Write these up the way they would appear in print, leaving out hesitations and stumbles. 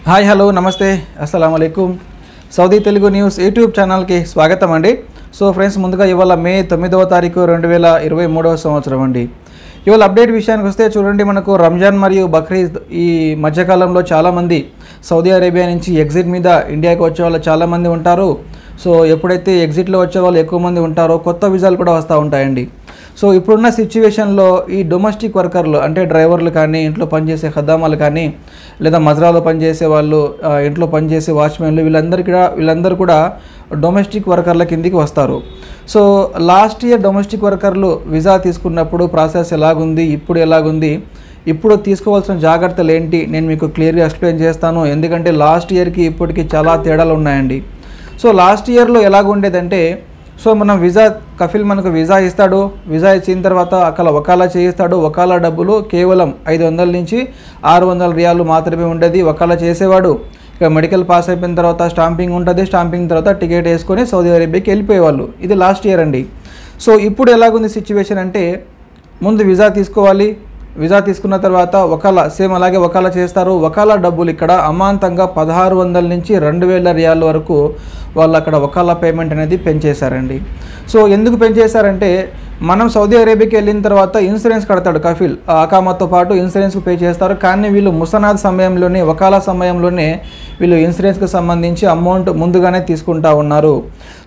Hi hello నమస్తే అస్సలాము అలైకుం Saudi Telugu news YouTube ఛానల్కి స్వాగతం అండి. సో ఫ్రెండ్స్, ముందుగా ఇవాళ మే 9వ తారీఖు 2023వ సంవత్సరం అండి. ఇవాళ అప్డేట్ విషయానికి వస్తే చూడండి, మనకు రంజాన్ మరియు బక్రీద్ ఈ మధ్యకాలంలో చాలామంది సౌదీ అరేబియా నుంచి ఎగ్జిట్ మీద ఇండియాకి వచ్చే వాళ్ళు చాలామంది ఉంటారు. సో ఎప్పుడైతే ఎగ్జిట్లో వచ్చే వాళ్ళు ఎక్కువ మంది ఉంటారో కొత్త వీసాలు కూడా వస్తూ ఉంటాయండి. సో ఇప్పుడున్న సిచ్యువేషన్లో ఈ డొమెస్టిక్ వర్కర్లు అంటే డ్రైవర్లు కానీ, ఇంట్లో పనిచేసే ఖద్దామాలు కానీ, లేదా మజ్రాలో పనిచేసే వాళ్ళు, ఇంట్లో పనిచేసే వాచ్మెన్లు, వీళ్ళందరూ కూడా డొమెస్టిక్ వర్కర్ల కిందికి వస్తారు. సో లాస్ట్ ఇయర్ డొమెస్టిక్ వర్కర్లు వీసా తీసుకున్నప్పుడు ప్రాసెస్ ఎలాగుంది, ఇప్పుడు ఎలాగుంది, ఇప్పుడు తీసుకోవాల్సిన జాగ్రత్తలు ఏంటి, నేను మీకు క్లియర్గా ఎక్స్ప్లెయిన్ చేస్తాను. ఎందుకంటే లాస్ట్ ఇయర్కి ఇప్పటికి చాలా తేడాలు ఉన్నాయండి. సో లాస్ట్ ఇయర్లో ఎలాగుండేదంటే, సో మనం కఫీల్ మనకు వీసా ఇస్తాడు. వీసా ఇచ్చిన తర్వాత అక్కడ వకాలా చేయిస్తాడు. వకాలా డబ్బులు కేవలం 500 నుంచి 600 రియాలు మాత్రమే ఉండేది. వకాలా చేసేవాడు. ఇక మెడికల్ పాస్ అయిపోయిన తర్వాత స్టాంపింగ్ ఉంటుంది. స్టాంపింగ్ తర్వాత టికెట్ వేసుకొని సౌదీ అరేబియాకి వెళ్ళిపోయేవాళ్ళు. ఇది లాస్ట్ ఇయర్ అండి. సో ఇప్పుడు ఎలాగుంది సిచ్యువేషన్ అంటే, ముందు వీసా తీసుకోవాలి. వీసా తీసుకున్న తర్వాత అలాగే వకాలా చేస్తారు. వకాలా డబ్బులు ఇక్కడ అమాంతంగా 1600 నుంచి 2000 రియాల వరకు వాళ్ళు అక్కడ వకాలా పేమెంట్ అనేది పెంచేశారండి. సో ఎందుకు పెంచేశారంటే, మనం సౌదీ అరేబియాకి వెళ్ళిన తర్వాత ఇన్సూరెన్స్ కడతాడు కఫీల్, అకామాతో పాటు ఇన్సూరెన్స్కి పే చేస్తారు. కానీ వీళ్ళు ముసనాద్ సమయంలోనే, వకాలా సమయంలోనే వీళ్ళు ఇన్సూరెన్స్కి సంబంధించి అమౌంట్ ముందుగానే తీసుకుంటా ఉన్నారు.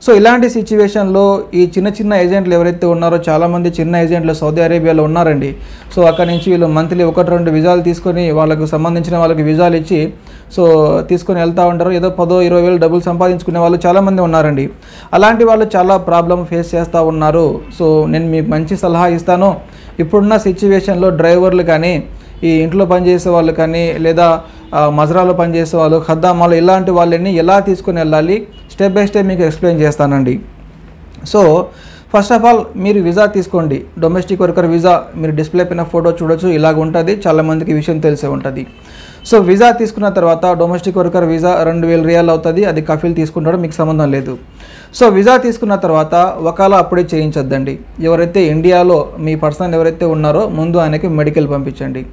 సో ఇలాంటి సిచ్యువేషన్లో ఈ చిన్న ఏజెంట్లు ఎవరైతే ఉన్నారో, చాలామంది చిన్న ఏజెంట్లు సౌదీ అరేబియాలో ఉన్నారండి. సో అక్కడి నుంచి వీళ్ళు మంత్లీ 1-2 వీసాలు తీసుకొని వాళ్ళకు సంబంధించిన వాళ్ళకి వీసాలు ఇచ్చి సో తీసుకొని వెళ్తూ ఉంటారు. ఏదో 10-20 వేలు డబ్బులు సంపాదించుకునే వాళ్ళు చాలామంది ఉన్నారండి. అలాంటి వాళ్ళు చాలా ప్రాబ్లం ఫేస్ చేస్తూ ఉన్నారు. సో నేను మీకు మంచి సలహా ఇస్తాను. ఇప్పుడున్న సిచ్యువేషన్లో డ్రైవర్లు కానీ, ఈ ఇంట్లో పనిచేసే వాళ్ళు కానీ, లేదా మజ్రాలో పనిచేసే వాళ్ళు, ఖద్దామాలు, ఇలాంటి వాళ్ళని ఎలా తీసుకొని వెళ్ళాలి స్టెప్ బై స్టెప్ మీకు ఎక్స్ప్లెయిన్ చేస్తానండి. సో ఫస్ట్ ఆఫ్ ఆల్ మీరు వీసా తీసుకోండి. డొమెస్టిక్ వర్కర్ వీసా మీరు డిస్ప్లే పైన ఫోటో చూడొచ్చు, ఇలాగ ఉంటుంది. చాలామందికి విషయం తెలిసే ఉంటుంది. సో వీసా తీసుకున్న తర్వాత డొమెస్టిక్ వర్కర్ వీసా 2000 రియాలు అవుతుంది. అది కఫీల్ తీసుకుంటాడో మీకు సంబంధం లేదు. సో వీసా తీసుకున్న తర్వాత వకాలా అప్పుడే చేయించొద్దండి. ఎవరైతే ఇండియాలో మీ పర్సన్ ఎవరైతే ఉన్నారో ముందు ఆయనకి మెడికల్ పంపించండి.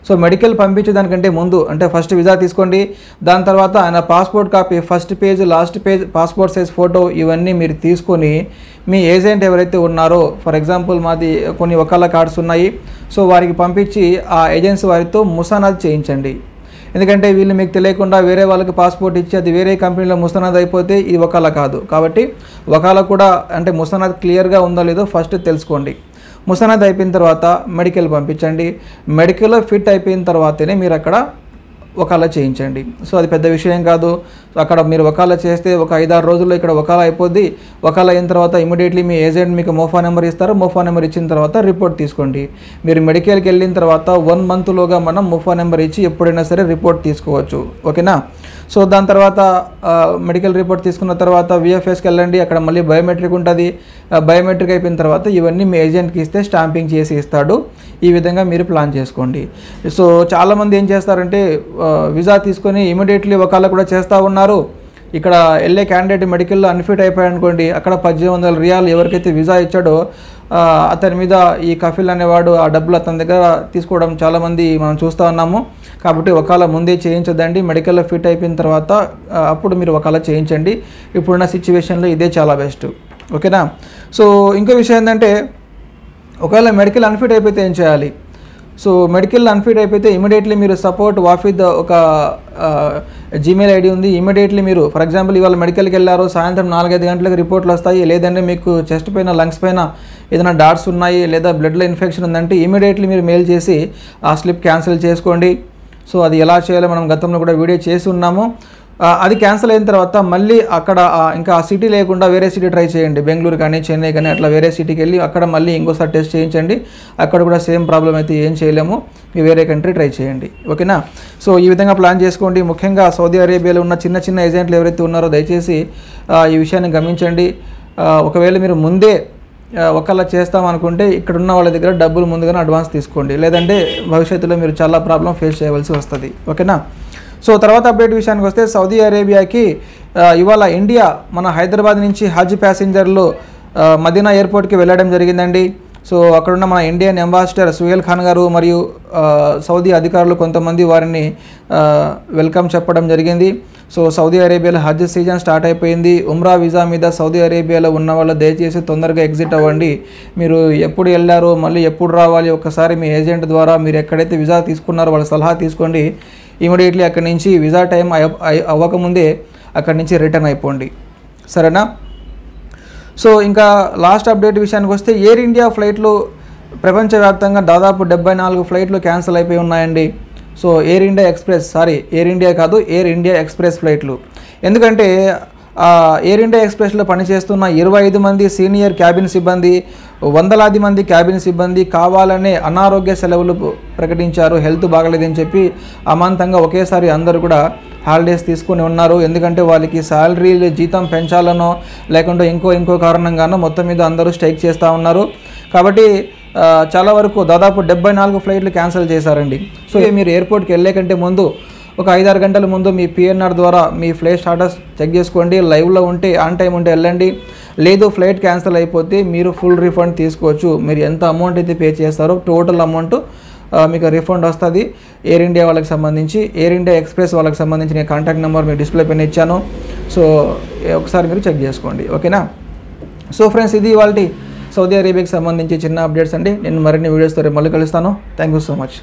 సో మెడికల్ పంపించేదానికంటే ముందు అంటే ఫస్ట్ వీసా తీసుకోండి. దాని తర్వాత ఆయన passport copy, first page, last page, passport size photo, ఇవన్నీ మీరు తీసుకొని మీ ఏజెంట్ ఎవరైతే ఉన్నారో, ఫర్ ఎగ్జాంపుల్ మాది కొన్ని వకాలా కార్డ్స్ ఉన్నాయి, సో వారికి పంపించి ఆ ఏజెన్సీ వారితో ముసానాద్ చేయించండి. ఎందుకంటే వీళ్ళు మీకు తెలియకుండా వేరే వాళ్ళకి పాస్పోర్ట్ ఇచ్చి అది వేరే కంపెనీలో ముసనాద్ అయిపోతే ఇది వకాలా కాదు. కాబట్టి వకాలా కూడా అంటే ముసనాద్ క్లియర్గా ఉందో లేదో ఫస్ట్ తెలుసుకోండి. ముసనాద్ అయిపోయిన తర్వాత మెడికల్ పంపించండి. మెడికల్లో ఫిట్ అయిపోయిన తర్వాతనే మీరు అక్కడ వకాలా చేయించండి. సో అది పెద్ద విషయం కాదు. అక్కడ మీరు వకాలా చేస్తే ఒక 5-6 రోజుల్లో ఇక్కడ వకాలా అయిపోద్ది. వకాలా అయిన తర్వాత ఇమీడియట్లీ మీ ఏజెంట్ మీకు మోఫా నెంబర్ ఇస్తారు. మోఫా నెంబర్ ఇచ్చిన తర్వాత రిపోర్ట్ తీసుకోండి. మీరు మెడికల్కి వెళ్ళిన తర్వాత 1 మంత్లోగా మనం మోఫా నెంబర్ ఇచ్చి ఎప్పుడైనా సరే రిపోర్ట్ తీసుకోవచ్చు. ఓకేనా? సో దాని తర్వాత మెడికల్ రిపోర్ట్ తీసుకున్న తర్వాత విఎఫ్ఎస్కి వెళ్ళండి. అక్కడ మళ్ళీ బయోమెట్రిక్ ఉంటుంది. బయోమెట్రిక్ అయిపోయిన తర్వాత ఇవన్నీ మీ ఏజెంట్కి ఇస్తే స్టాంపింగ్ చేసి ఇస్తాడు. ఈ విధంగా మీరు ప్లాన్ చేసుకోండి. సో చాలామంది ఏం చేస్తారంటే వీసా తీసుకొని ఇమీడియట్లీ వకాలా కూడా చేస్తూ ఉన్నారు. ఇక్కడ వెళ్ళే క్యాండిడేట్ మెడికల్లో అన్ఫిట్ అయిపోయాడు అనుకోండి, అక్కడ 1800 రియాలు ఎవరికైతే వీసా ఇచ్చాడో అతని మీద ఈ కఫీల్ అనేవాడు ఆ డబ్బులు అతని దగ్గర తీసుకోవడం చాలామంది మనం చూస్తూ ఉన్నాము. కాబట్టి వకాలా ముందే చేయించదండి. మెడికల్లో ఫిట్ అయిపోయిన తర్వాత అప్పుడు మీరు వకాలా చేయించండి. ఇప్పుడున్న సిచ్యువేషన్లో ఇదే చాలా బెస్ట్. ఓకేనా? సో ఇంకో విషయం ఏంటంటే, ఒకవేళ మెడికల్ అన్ఫిట్ అయిపోతే ఏం చేయాలి? సో మెడికల్ అన్ఫిట్ అయిపోతే ఇమీడియట్లీ మీరు సపోర్ట్ వాఫిద్ ఒక జీమెయిల్ ఐడి ఉంది. ఇమీడియట్లీ మీరు ఫర్ ఎగ్జాంపుల్ ఇవాళ మెడికల్కి వెళ్ళారు, సాయంత్రం 4-5 గంటలకు రిపోర్ట్లు వస్తాయి. లేదంటే మీకు చెస్ట్ పైన, లంగ్స్ పైన ఏదైనా డాట్స్ ఉన్నాయి, లేదా బ్లడ్లో ఇన్ఫెక్షన్ ఉందంటే ఇమీడియట్లీ మీరు మెయిల్ చేసి ఆ స్లిప్ క్యాన్సిల్ చేసుకోండి. సో అది ఎలా చేయాలో మనం గతంలో కూడా వీడియో చేసి ఉన్నాము. అది క్యాన్సిల్ అయిన తర్వాత మళ్ళీ అక్కడ ఇంకా ఆ సిటీ లేకుండా వేరే సిటీ ట్రై చేయండి. బెంగళూరు కానీ, చెన్నై కానీ, అట్లా వేరే సిటీకి వెళ్ళి అక్కడ మళ్ళీ ఇంకోసారి టెస్ట్ చేయించండి. అక్కడ కూడా సేమ్ ప్రాబ్లం అయితే ఏం చేయలేము, మీరు వేరే కంట్రీ ట్రై చేయండి. ఓకేనా? సో ఈ విధంగా ప్లాన్ చేసుకోండి. ముఖ్యంగా సౌదీ అరేబియాలో ఉన్న చిన్న ఏజెంట్లు ఎవరైతే ఉన్నారో దయచేసి ఈ విషయాన్ని గమనించండి. ఒకవేళ మీరు ముందే ఒకలా చేస్తామనుకుంటే ఇక్కడ ఉన్న వాళ్ళ దగ్గర డబ్బులు ముందుగానే అడ్వాన్స్ తీసుకోండి. లేదంటే భవిష్యత్తులో మీరు చాలా ప్రాబ్లం ఫేస్ చేయవలసి వస్తుంది. ఓకేనా? సో తర్వాత అప్డేట్ విషయానికి వస్తే, సౌదీ అరేబియాకి ఇవాళ ఇండియా మన హైదరాబాద్ నుంచి హజ్ ప్యాసింజర్లు మదీనా ఎయిర్పోర్ట్కి వెళ్ళడం జరిగిందండి. సో అక్కడున్న మన ఇండియన్ అంబాసిడర్ సుహేల్ ఖాన్ గారు మరియు సౌదీ అధికారులు కొంతమంది వారిని వెల్కమ్ చెప్పడం జరిగింది. సో సౌదీ అరేబియాలో హజ్ సీజన్ స్టార్ట్ అయిపోయింది. ఉమ్రా వీసా మీద సౌదీ అరేబియాలో ఉన్న వాళ్ళు దయచేసి తొందరగా ఎగ్జిట్ అవ్వండి. మీరు ఎప్పుడు వెళ్ళారో మళ్ళీ ఎప్పుడు రావాలి ఒకసారి మీ ఏజెంట్ ద్వారా మీరు ఎక్కడైతే వీసా తీసుకున్నారో వాళ్ళ సలహా తీసుకోండి. ఇమీడియట్లీ అక్కడి నుంచి వీసా టైం అవ్వకముందే అక్కడి నుంచి రిటర్న్ అయిపోండి, సరేనా. సో ఇంకా లాస్ట్ అప్డేట్ విషయానికి వస్తే ఎయిర్ ఇండియా ఫ్లైట్లు ప్రపంచవ్యాప్తంగా దాదాపు 74 ఫ్లైట్లు క్యాన్సిల్ అయిపోయి ఉన్నాయండి. సో ఎయిర్ ఇండియా ఎక్స్ప్రెస్ ఫ్లైట్లు. ఎందుకంటే ఎయిర్ ఇండియా ఎక్స్ప్రెస్లో పనిచేస్తున్న 25 మంది సీనియర్ క్యాబిన్ సిబ్బంది, వందలాది మంది క్యాబిన్ సిబ్బంది కావాలనే అనారోగ్య సెలవులు ప్రకటించారు. హెల్త్ బాగలేదని చెప్పి అమాంతంగా ఒకేసారి అందరూ కూడా హాలిడేస్ తీసుకొని ఉన్నారు. ఎందుకంటే వాళ్ళకి శాలరీలు జీతం పెంచాలనో లేకుంటే ఇంకో కారణంగానో మొత్తం మీద అందరూ స్ట్రైక్ చేస్తూ ఉన్నారు. కాబట్టి చాలా వరకు దాదాపు 74 ఫ్లైట్లు క్యాన్సిల్ చేశారండి. సో మీరు ఎయిర్పోర్ట్కి వెళ్ళే కంటే ముందు ఒక 5-6 గంటల ముందు మీ పిఎన్ఆర్ ద్వారా మీ ఫ్లైట్ స్టాటస్ చెక్ చేసుకోండి. లైవ్లో ఉంటే ఆన్ టైం ఉంటే వెళ్ళండి. లేదు ఫ్లైట్ క్యాన్సిల్ అయిపోతే మీరు ఫుల్ రిఫండ్ తీసుకోవచ్చు. మీరు ఎంత అమౌంట్ అయితే పే చేస్తారో టోటల్ అమౌంట్ మీకు రిఫండ్ వస్తుంది. ఎయిర్ ఇండియా వాళ్ళకి సంబంధించి, ఎయిర్ ఇండియా ఎక్స్ప్రెస్ వాళ్ళకి సంబంధించి నేను కాంటాక్ట్ నెంబర్ మీకు డిస్ప్లే పైన ఇచ్చాను. సో ఒకసారి మీరు చెక్ చేసుకోండి, ఓకేనా. సో ఫ్రెండ్స్, ఇది ఇవాళ సౌదీ అరేబియాకి సంబంధించి చిన్న అప్డేట్స్ అండి. నేను మరిన్ని వీడియోస్తో మళ్ళీ కలుస్తాను. Thank you so much.